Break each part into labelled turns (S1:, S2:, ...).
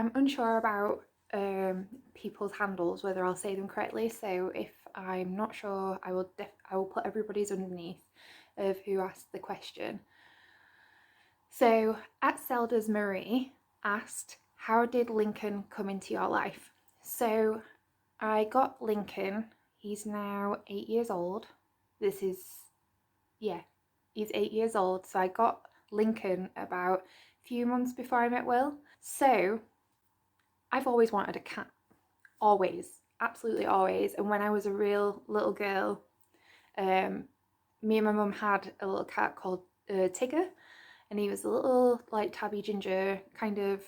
S1: I'm unsure about people's handles, whether I'll say them correctly, so if I'm not sure, I will put everybody's underneath of who asked the question. So at Zelda's Marie asked, how did Lincoln come into your life? So I got Lincoln, he's now 8 years old. He's 8 years old, so I got Lincoln about a few months before I met Will. So I've always wanted a cat, always, absolutely always. And when I was a real little girl, me and my mum had a little cat called Tigger, and he was a little like tabby ginger, kind of,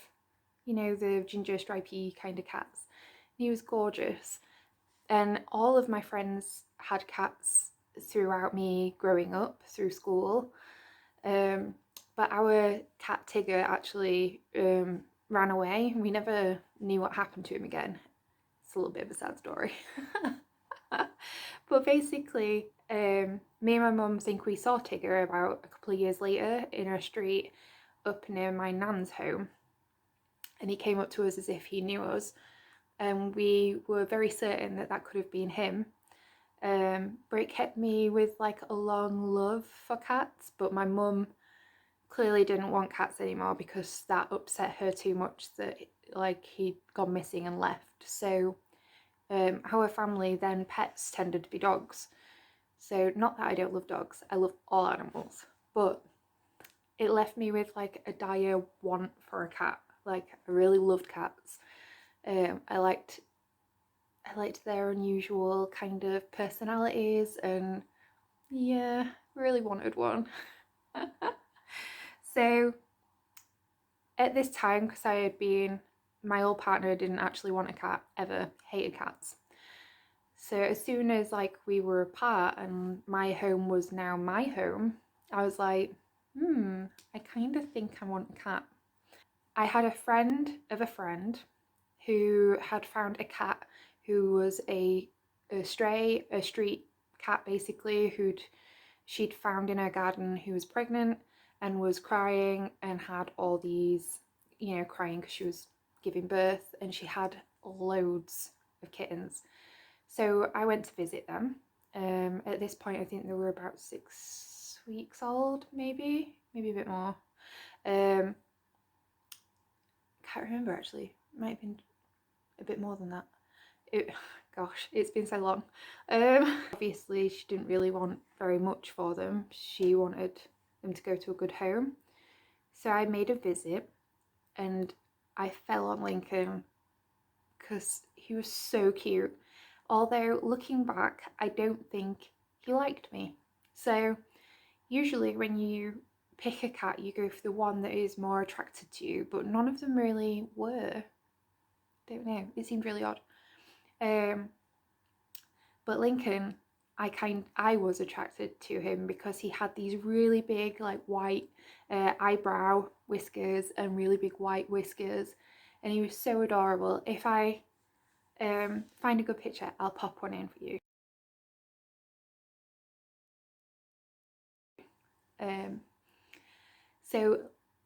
S1: you know, the ginger stripy kind of cats. He was gorgeous, and all of my friends had cats throughout me growing up through school. But our cat Tigger actually ran away. We never knew what happened to him again. It's a little bit of a sad story. But basically, me and my mum think we saw Tigger about a couple of years later in a street up near my nan's home, and he came up to us as if he knew us, and we were very certain that that could have been him. But it kept me with like a long love for cats, but my mum clearly didn't want cats anymore because that upset her too much that like he'd gone missing and left. So our family then pets tended to be dogs. So not that I don't love dogs, I love all animals, but it left me with like a dire want for a cat. Like I really loved cats. I liked their unusual kind of personalities, and yeah, really wanted one. So at this time, because my old partner didn't actually want a cat ever, hated cats. So as soon as like we were apart and my home was now my home, I was like, I kind of think I want a cat. I had a friend of a friend who had found a cat who was a street cat basically, she'd found in her garden, who was pregnant and was crying and had all these, you know, crying because she was giving birth, and she had loads of kittens. So I went to visit them. At this point, I think they were about 6 weeks old, maybe a bit more. Can't remember actually. Might have been a bit more than that. Gosh, it's been so long. Obviously, she didn't really want very much for them. She wanted them to go to a good home. So I made a visit, and I fell on Lincoln because he was so cute. Although looking back, I don't think he liked me. So usually when you pick a cat, you go for the one that is more attracted to you, but none of them really were. Don't know, it seemed really odd. But Lincoln, I was attracted to him because he had these really big like white eyebrow whiskers and really big white whiskers, and he was so adorable. If I find a good picture, I'll pop one in for you. So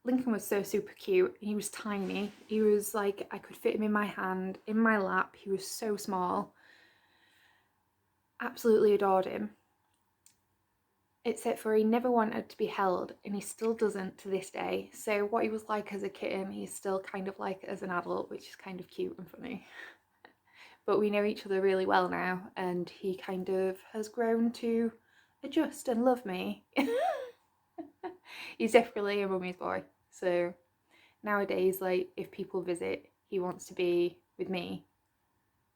S1: Lincoln was so super cute. He was tiny. He was like, I could fit him in my hand, in my lap. He was so small. Absolutely adored him. Except for he never wanted to be held, and he still doesn't to this day. So what he was like as a kitten, he's still kind of like as an adult, which is kind of cute and funny. But we know each other really well now, and he kind of has grown to adjust and love me. He's definitely a mummy's boy. So nowadays, like, if people visit, he wants to be with me,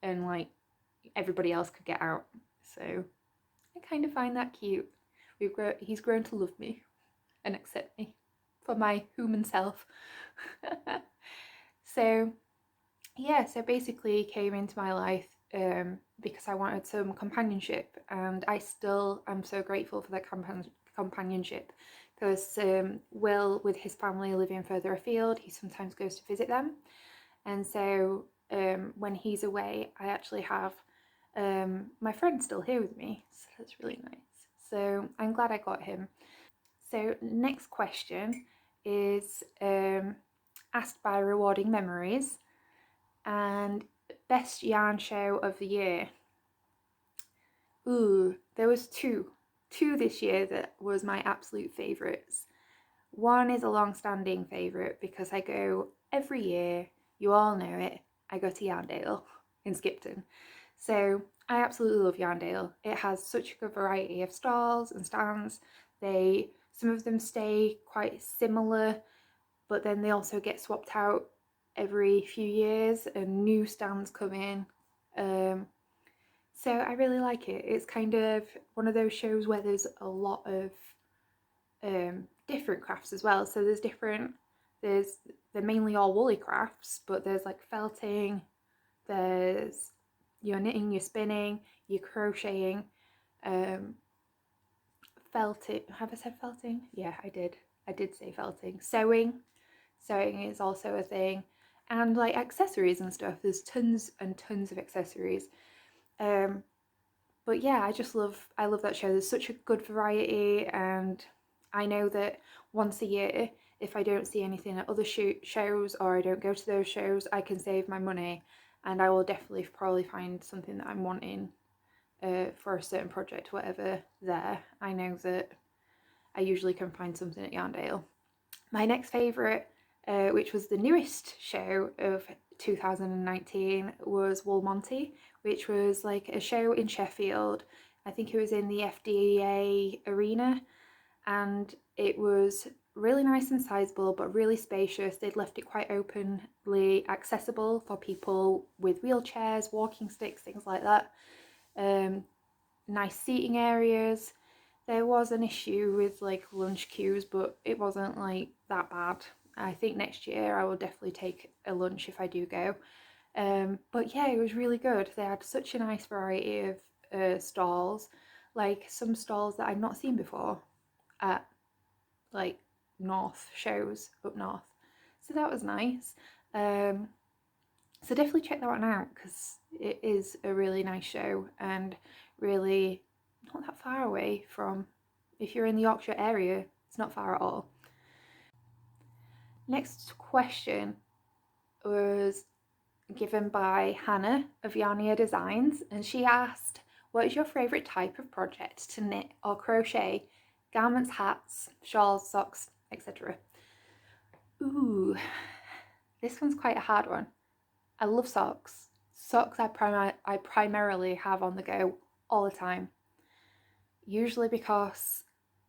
S1: and like everybody else could get out. So I kind of find that cute. He's grown to love me and accept me for my human self. So yeah, so basically he came into my life because I wanted some companionship, and I still am so grateful for that companionship, because Will, with his family living further afield, he sometimes goes to visit them, and so when he's away, I actually have my friend still here with me, so that's really nice. So I'm glad I got him. So next question is asked by Rewarding Memories. And best yarn show of the year. Ooh, there was two this year that was my absolute favourites. One is a long-standing favourite because I go every year, you all know it, I go to Yarndale in Skipton. So I absolutely love Yarndale. It has such a good variety of stalls and stands. Some of them stay quite similar, but then they also get swapped out every few years and new stands come in. So I really like it. It's kind of one of those shows where there's a lot of different crafts as well. So they're mainly all woolly crafts, but there's like felting, there's your knitting, your spinning, your crocheting, felting. Have I said felting? Yeah, I did say felting. Sewing is also a thing, and like accessories and stuff. There's tons and tons of accessories. But yeah, I love that show. There's such a good variety, and I know that once a year, if I don't see anything at other shows or I don't go to those shows, I can save my money, and I will definitely probably find something that I'm wanting for a certain project, whatever there. I know that I usually can find something at Yarndale. My next favourite, which was the newest show of 2019, was Wool Monty, which was like a show in Sheffield. I think it was in the FDA arena, and it was really nice and sizable but really spacious. They'd left it quite openly accessible for people with wheelchairs, walking sticks, things like that. Nice seating areas. There was an issue with like lunch queues, but it wasn't like that bad. I think next year I will definitely take a lunch if I do go. But yeah, it was really good. They had such a nice variety of stalls, like some stalls that I'd not seen before at like north shows up north. So that was nice. So definitely check that one out because it is a really nice show and really not that far away from, if you're in the Yorkshire area, it's not far at all. Next question was given by Hannah of Yarnia Designs, and she asked, what is your favourite type of project to knit or crochet? Garments, hats, shawls, socks, etc. Ooh, this one's quite a hard one. I love socks. Socks I primarily have on the go all the time. Usually because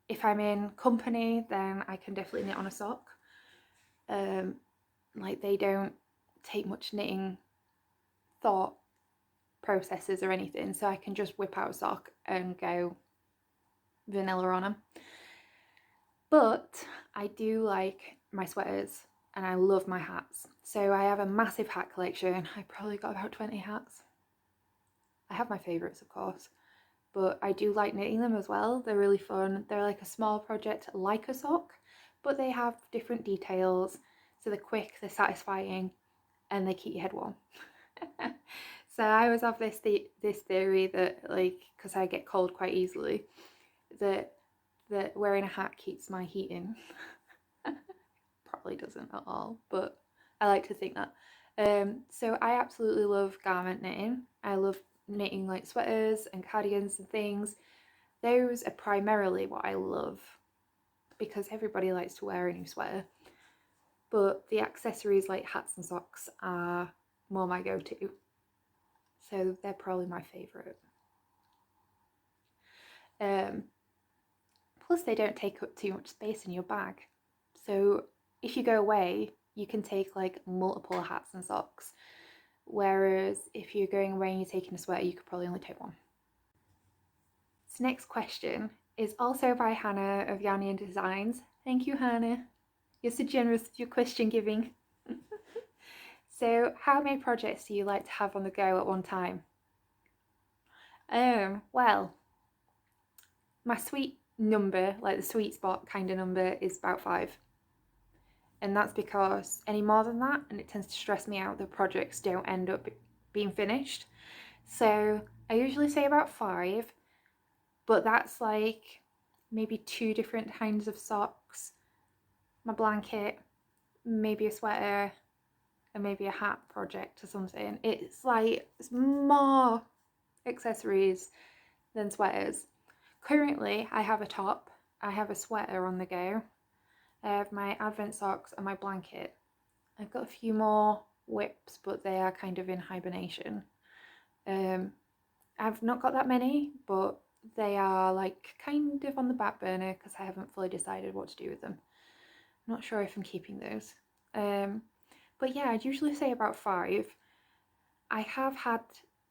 S1: if I'm in company, then I can definitely knit on a sock. Like they don't take much knitting thought processes or anything, so I can just whip out a sock and go vanilla on them. But I do like my sweaters and I love my hats. So I have a massive hat collection. I probably got about 20 hats. I have my favourites, of course, but I do like knitting them as well. They're really fun. They're like a small project like a sock, but they have different details. So they're quick, they're satisfying, and they keep your head warm. So I always have this theory that, like, because I get cold quite easily, that wearing a hat keeps my heat in. Probably doesn't at all, but I like to think that. So I absolutely love garment knitting. I love knitting like sweaters and cardigans and things. Those are primarily what I love because everybody likes to wear a new sweater. But the accessories like hats and socks are more my go-to. So they're probably my favourite. Plus they don't take up too much space in your bag. So if you go away, you can take like multiple hats and socks. Whereas if you're going away and you're taking a sweater, you could probably only take one. So next question is also by Hannah of Yarnia Designs. Thank you, Hannah. You're so generous with your question giving. So how many projects do you like to have on the go at one time? Well, my sweet number, like the sweet spot kind of number, is about 5. And that's because any more than that, and it tends to stress me out, the projects don't end up being finished. So I usually say about 5, but that's like maybe 2 different kinds of socks, my blanket, maybe a sweater, and maybe a hat project or something. It's like it's more accessories than sweaters. Currently, I have a top, I have a sweater on the go, I have my advent socks and my blanket. I've got a few more whips, but they are kind of in hibernation. I've not got that many, but they are like kind of on the back burner because I haven't fully decided what to do with them. I'm not sure if I'm keeping those. But yeah, I'd usually say about 5. I have had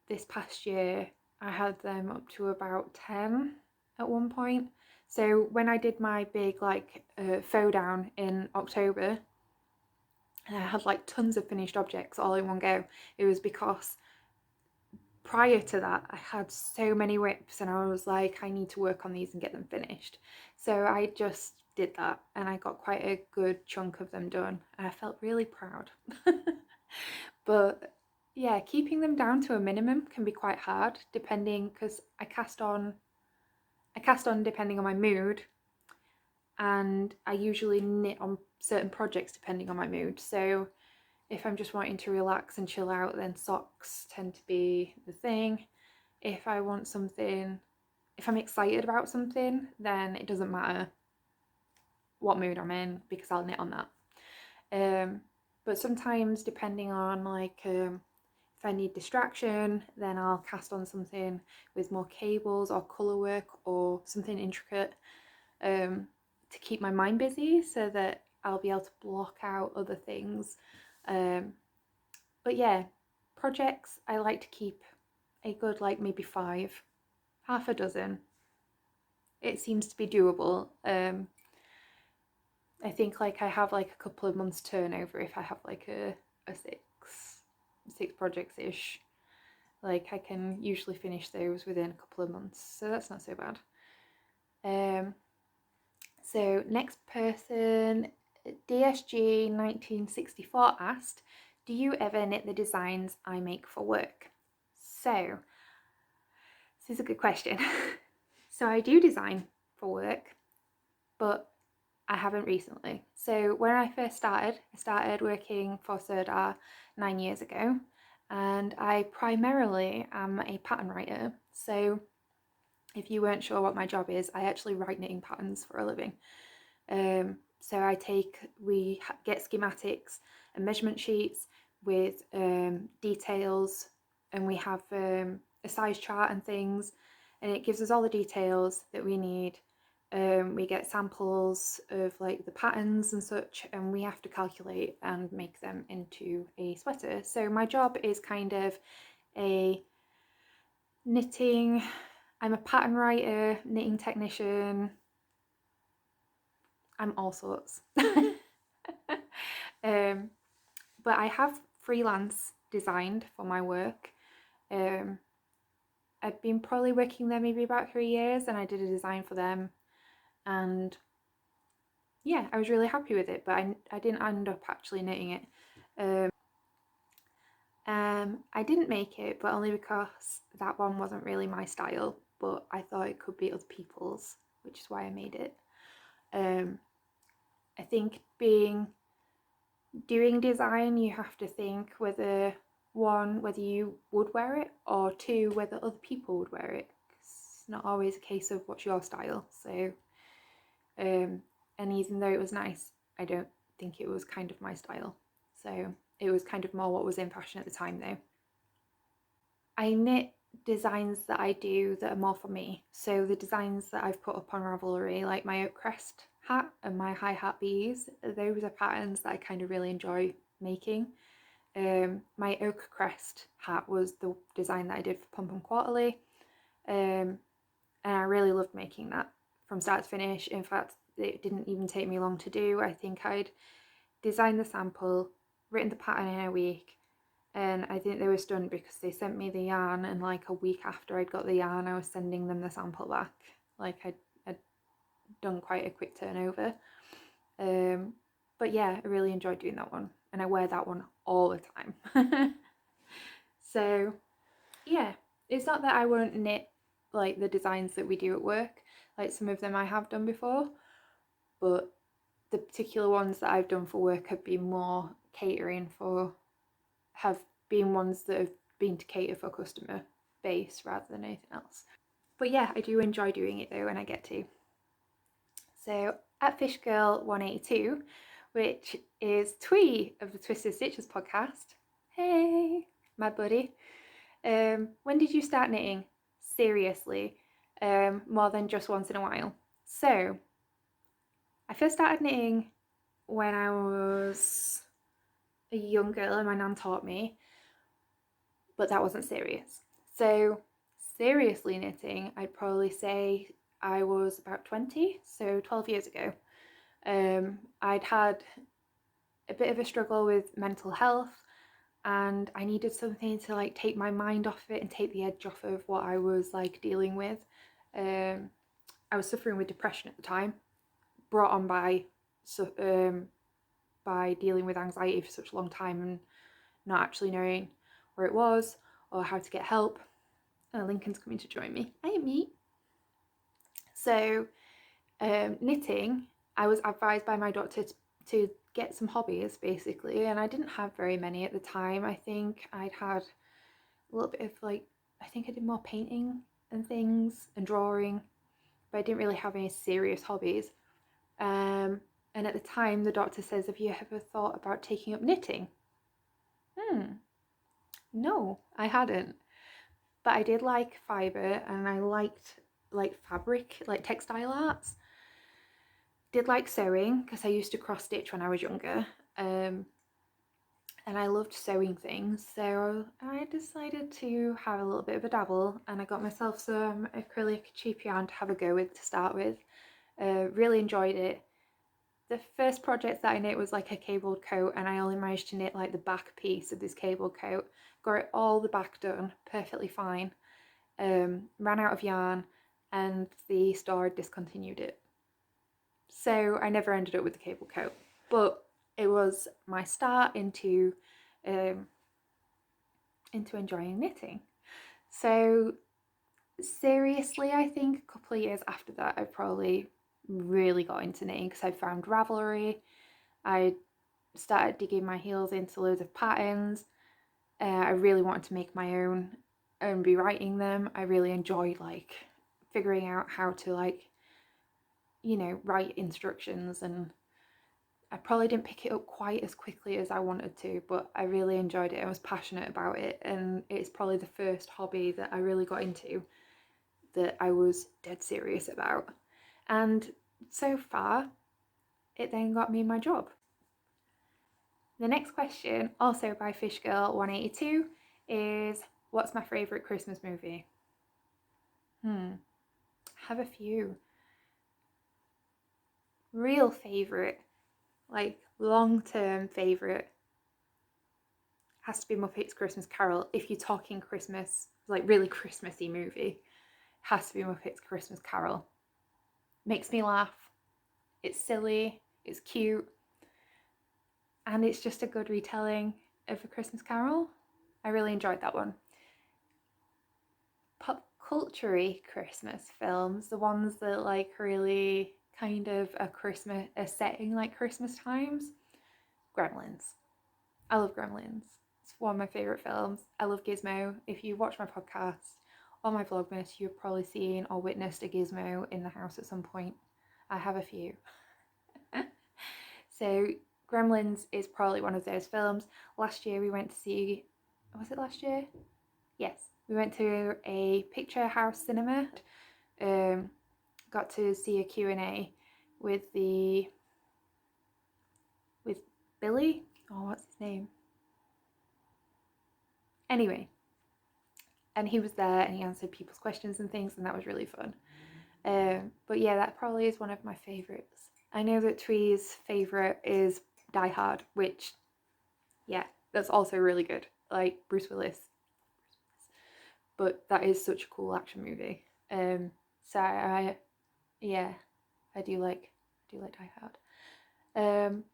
S1: this past year, I had them up to about 10 at one point. So when I did my big like faux down in October, and I had like tons of finished objects all in one go, it was because prior to that I had so many whips and I was like, I need to work on these and get them finished. So I just did that and I got quite a good chunk of them done and I felt really proud. But yeah, keeping them down to a minimum can be quite hard depending, because I cast on depending on my mood, and I usually knit on certain projects depending on my mood. So if I'm just wanting to relax and chill out, then socks tend to be the thing. If I want something, if I'm excited about something, then it doesn't matter what mood I'm in because I'll knit on that. But sometimes depending on like if I need distraction, then I'll cast on something with more cables or colour work or something intricate to keep my mind busy so that I'll be able to block out other things. But yeah, projects I like to keep a good like maybe 5, half a dozen. It seems to be doable. I think like I have like a couple of months turnover if I have like a 6 projects ish. Like I can usually finish those within a couple of months, so that's not so bad. So next person, DSG 1964 asked, do you ever knit the designs I make for work? So this is a good question. So I do design for work, but I haven't recently. So when I first started, I started working for Sirdar 9 years ago, and I primarily am a pattern writer. So if you weren't sure what my job is, I actually write knitting patterns for a living. So we get schematics and measurement sheets with details, and we have a size chart and things, and it gives us all the details that we need. We get samples of like the patterns and such, and we have to calculate and make them into a sweater. So my job is kind of a knitting, I'm a pattern writer, knitting technician, I'm all sorts. But I have freelance designed for my work. I've been probably working there maybe about 3 years, and I did a design for them, and yeah, I was really happy with it, but I didn't end up actually knitting it. I didn't make it, but only because that one wasn't really my style, but I thought it could be other people's, which is why I made it. I think doing design, you have to think whether you would wear it, or 2, whether other people would wear it. It's not always a case of what's your style. So and even though it was nice, I don't think it was kind of my style. So it was kind of more what was in fashion at the time though. I knit designs that I do that are more for me. So the designs that I've put up on Ravelry, like my oak crest hat and my high hat bees, those are patterns that I kind of really enjoy making. My oak crest hat was the design that I did for Pom Pom Quarterly, and I really loved making that from start to finish. In fact, it didn't even take me long to do. I think I'd designed the sample, written the pattern in a week, and I think they were stunned because they sent me the yarn, and like a week after I'd got the yarn, I was sending them the sample back. Like I'd done quite a quick turnover. But yeah, I really enjoyed doing that one, and I wear that one all the time. So yeah, it's not that I won't knit like the designs that we do at work, like some of them I have done before, but the particular ones that I've done for work have been more catering for have been ones that have been to cater for customer base rather than anything else. But yeah, I do enjoy doing it though when I get to. So at fishgirl182, which is Twee of the Twisted Stitches podcast. Hey, my buddy. When did you start knitting? Seriously, more than just once in a while. So I first started knitting when I was a young girl and my nan taught me, but that wasn't serious. So seriously knitting, I'd probably say I was about 20, so 12 years ago. I'd had a bit of a struggle with mental health, and I needed something to like take my mind off it and take the edge off of what I was like dealing with. I was suffering with depression at the time, brought on by dealing with anxiety for such a long time and not actually knowing where it was or how to get help. Lincoln's coming to join me. Hey, me. So knitting, I was advised by my doctor to get some hobbies basically, and I didn't have very many at the time. I think I'd had a little bit of like, I think I did more painting and things and drawing, but I didn't really have any serious hobbies. And at the time the doctor says, have you ever thought about taking up knitting? No, I hadn't, but I did like fibre and I liked like fabric, like textile arts. Did like sewing because I used to cross stitch when I was younger, and I loved sewing things, so I decided to have a little bit of a dabble, and I got myself some acrylic cheap yarn to have a go with to start with. Really enjoyed it. The first project that I knit was like a cabled coat, and I only managed to knit like the back piece of this cabled coat. Got it all the back done perfectly fine. Ran out of yarn and the store discontinued it. So I never ended up with the cable coat, but it was my start into enjoying knitting. So seriously, I think a couple of years after that, I probably really got into knitting because I found Ravelry. I started digging my heels into loads of patterns. I really wanted to make my own and be writing them. I really enjoyed like figuring out how to like, you know, write instructions, and I probably didn't pick it up quite as quickly as I wanted to, but I really enjoyed it. I was passionate about it, and it's probably the first hobby that I really got into that I was dead serious about. And so far, it then got me my job. The next question, also by Fishgirl182, is what's my favourite Christmas movie? I have a few. Real favourite, like long-term favourite, has to be Muppets Christmas Carol. If you're talking Christmas, like really Christmassy movie, has to be Muppets Christmas Carol. Makes me laugh. It's silly, it's cute, and it's just a good retelling of A Christmas Carol. I really enjoyed that one. Pop culture-y Christmas films, the ones that like really kind of a setting like Christmas times. Gremlins. I love Gremlins. It's one of my favourite films. I love Gizmo. If you watch my podcast or my Vlogmas, you've probably seen or witnessed a Gizmo in the house at some point. I have a few. So Gremlins is probably one of those films. Last year we went to see, was it last year? Yes, we went to a picture house cinema. Got to see a Q&A with Billy. Oh, what's his name? Anyway, and he was there and he answered people's questions and things, and that was really fun. But yeah, that probably is one of my favourites. I know that Twee's favourite is Die Hard, which, yeah, that's also really good. Like Bruce Willis. But that is such a cool action movie. So I do like Die Hard.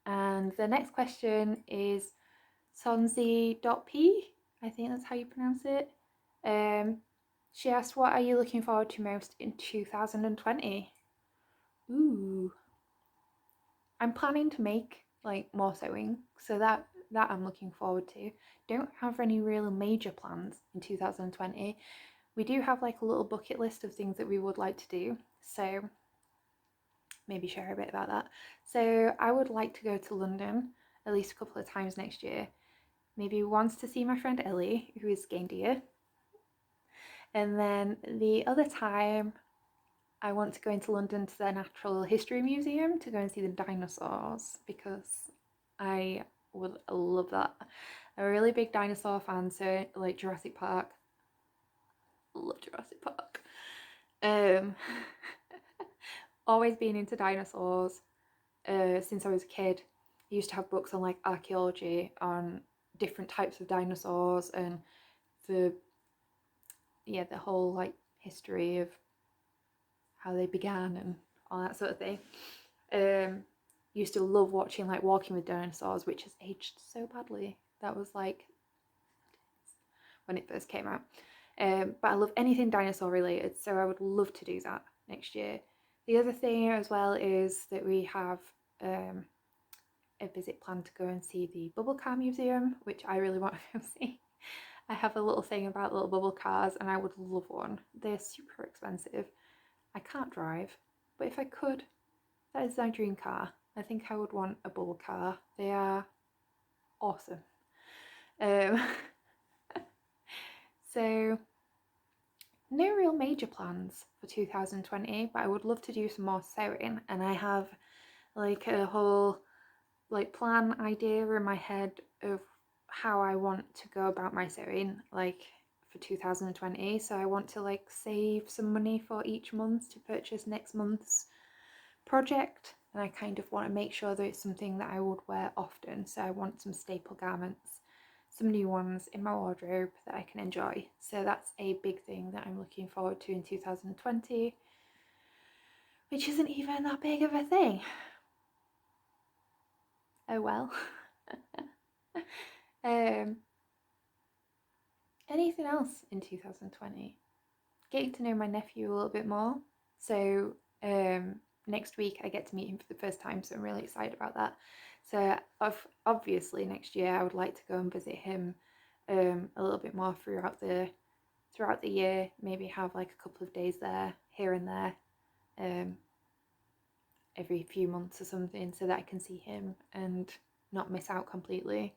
S1: And the next question is Sonzi.p, I think that's how you pronounce it. She asked, what are you looking forward to most in 2020? Ooh. I'm planning to make like more sewing, so that that I'm looking forward to. Don't have any real major plans in 2020. We do have like a little bucket list of things that we would like to do, so maybe share a bit about that. So I would like to go to London at least a couple of times next year. Maybe once to see my friend Ellie, who is Gaindeer. And then the other time, I want to go into London to the Natural History Museum to go and see the dinosaurs, because I would love that. I'm a really big dinosaur fan, so like Jurassic Park. Love Jurassic Park. Always been into dinosaurs since I was a kid. I used to have books on like archaeology, on different types of dinosaurs, and the whole like history of how they began and all that sort of thing. Used to love watching like Walking with Dinosaurs, which has aged so badly. That was like when it first came out. But I love anything dinosaur related, so I would love to do that next year. The other thing as well is that we have a visit planned to go and see the Bubble Car Museum, which I really want to go see. I have a little thing about little bubble cars and I would love one. They're super expensive. I can't drive, but if I could, that is my dream car. I think I would want a bubble car. They are awesome. So no real major plans for 2020, but I would love to do some more sewing, and I have like a whole like plan idea in my head of how I want to go about my sewing like for 2020. So I want to like save some money for each month to purchase next month's project, and I kind of want to make sure that it's something that I would wear often. So I want some staple garments, some new ones in my wardrobe that I can enjoy. So that's a big thing that I'm looking forward to in 2020, which isn't even that big of a thing. Oh well. Anything else in 2020? Getting to know my nephew a little bit more. So next week I get to meet him for the first time, so I'm really excited about that. So obviously next year I would like to go and visit him a little bit more throughout the year. Maybe have like a couple of days there, here and there, every few months or something, so that I can see him and not miss out completely,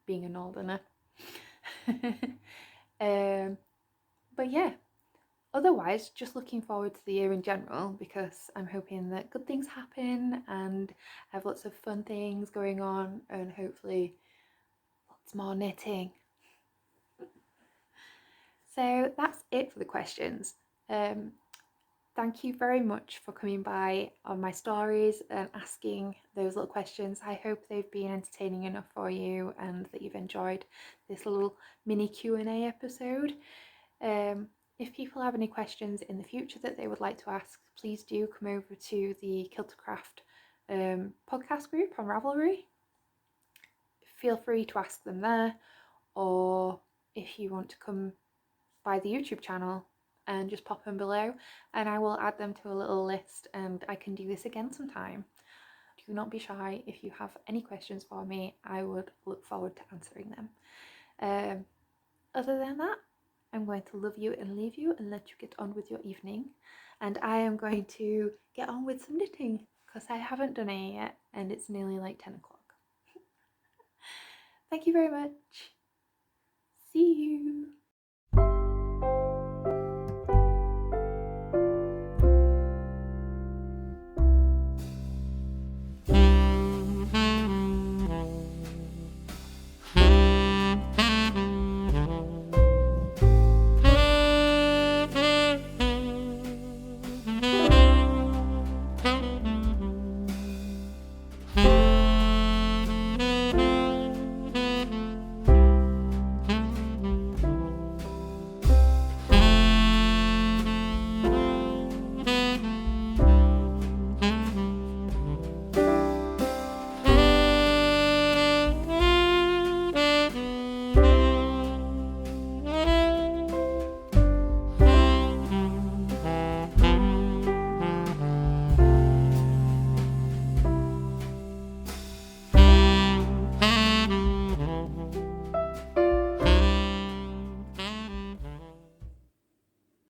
S1: being a northerner. But yeah, otherwise just looking forward to the year in general, because I'm hoping that good things happen and I have lots of fun things going on, and hopefully lots more knitting. So that's it for the questions. Thank you very much for coming by on my stories and asking those little questions. I hope they've been entertaining enough for you and that you've enjoyed this little mini Q&A episode. If people have any questions in the future that they would like to ask, please do come over to the Killtocraft podcast group on Ravelry. Feel free to ask them there, or if you want to come by the YouTube channel and just pop them below, and I will add them to a little list, and I can do this again sometime. Do not be shy. If you have any questions for me, I would look forward to answering them. Other than that, I'm going to love you and leave you and let you get on with your evening, and I am going to get on with some knitting because I haven't done it yet and it's nearly like 10 o'clock. Thank you very much. See you.